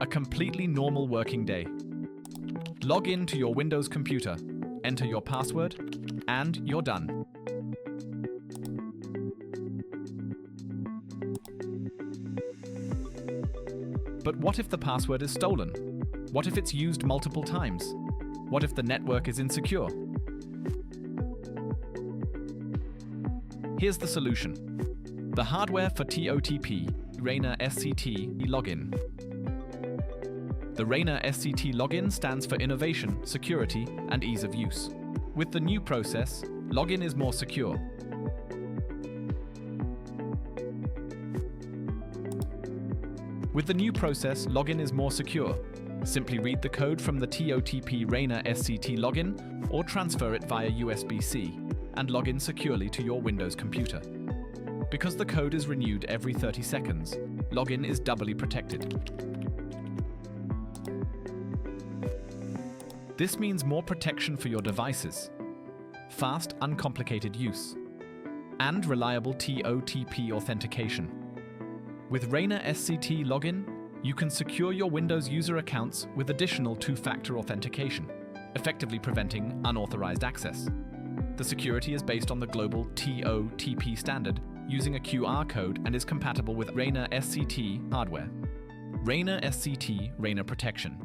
A completely normal working day. Log in to your Windows computer, enter your password, and you're done. But what if the password is stolen? What if it's used multiple times? What if the network is insecure? Here's the solution. The hardware for TOTP, REINER SCT Login. The REINER SCT Login stands for innovation, security, and ease of use. With the new process, login is more secure. With the new process, login is more secure. Simply read the code from the TOTP REINER SCT Login or transfer it via USB-C and log in securely to your Windows computer. Because the code is renewed every 30 seconds, login is doubly protected. This means more protection for your devices, fast, uncomplicated use, and reliable TOTP authentication. With REINER SCT Login, you can secure your Windows user accounts with additional two-factor authentication, effectively preventing unauthorized access. The security is based on the global TOTP standard using a QR code and is compatible with REINER SCT hardware. REINER SCT REINER Protection.